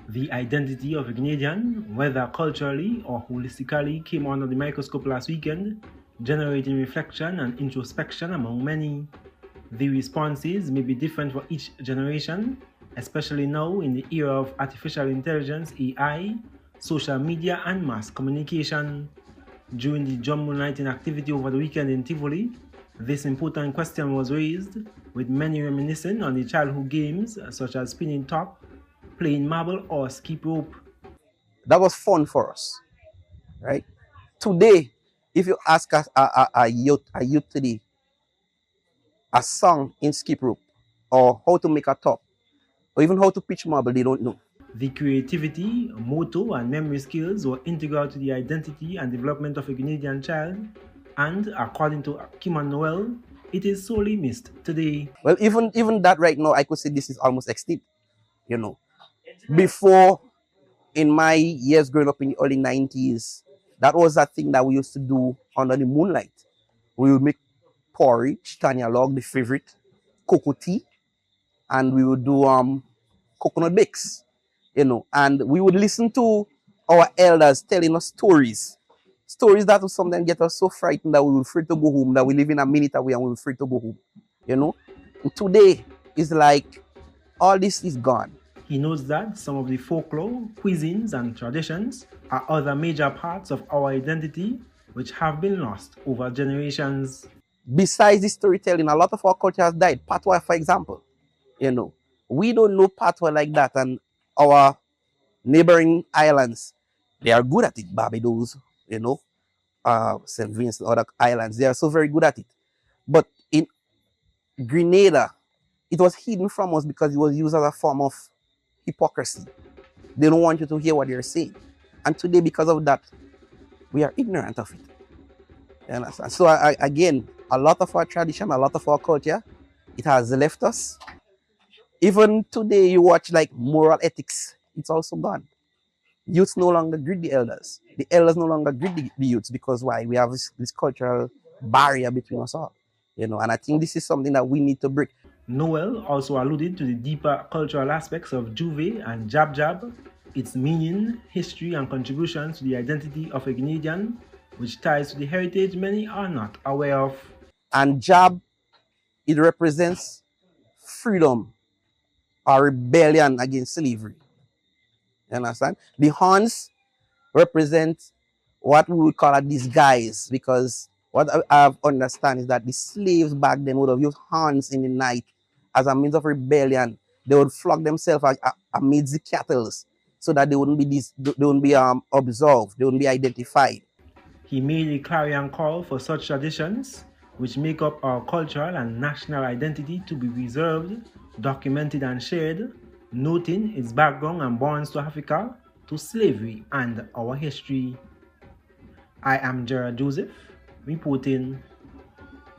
The identity of a Grenadian, whether culturally or holistically, came under the microscope last weekend, generating reflection and introspection among many. The responses may be different for each generation, especially now in the era of artificial intelligence, AI, social media, and mass communication. During the drum moonlighting activity over the weekend in Tivoli, this important question was raised, with many reminiscing on the childhood games such as spinning top, playing marble, or skip rope. That was fun for us, right? Today, if you ask a youth today a song in skip rope, or how to make a top, or even how to pitch marble, they don't know. The creativity, motor, and memory skills were integral to the identity and development of a Grenadian child, and according to Kim and Noel, it is sorely missed today. Well, even that right now, I could say this is almost extinct. You know, before, in my years growing up in the early 90s, that was a thing that we used to do under the moonlight. We would make porridge, tanya log, the favorite, cocoa tea, and we would do coconut bakes, and we would listen to our elders telling us stories. Stories that would sometimes get us so frightened that we were afraid to go home, that we live in a minute away and we were afraid to go home. And today is like all this is gone. He notes that some of the folklore, cuisines, and traditions are other major parts of our identity which have been lost over generations. Besides the storytelling, a lot of our culture has died. Patois, for example, we don't know patois like that, and our neighboring islands, they are good at it. Barbados, St. Vincent, other islands, they are so very good at it. But in Grenada, it was hidden from us because it was used as a form of hypocrisy. They don't want you to hear what they're saying. And today, because of that, we are ignorant of it. You understand? So again, a lot of our tradition, a lot of our culture, it has left us. Even today, you watch like moral ethics, it's also gone. Youths no longer greet the elders. The elders no longer greet the youths, because why? We have this cultural barrier between us all. And I think this is something that we need to break. Noel also alluded to the deeper cultural aspects of Juve and Jab Jab, its meaning, history, and contributions to the identity of a Grenadian, which ties to the heritage many are not aware of. And Jab, it represents freedom or rebellion against slavery. You understand? The horns represent what we would call a disguise, because what I've understand is that the slaves back then would have used horns in the night as a means of rebellion. They would flog themselves amidst the cattle so that they wouldn't be observed, they wouldn't be identified. He made a clarion call for such traditions, which make up our cultural and national identity, to be preserved, documented, and shared, noting its background and bonds to Africa, to slavery, and our history. I am Gerard Joseph, reporting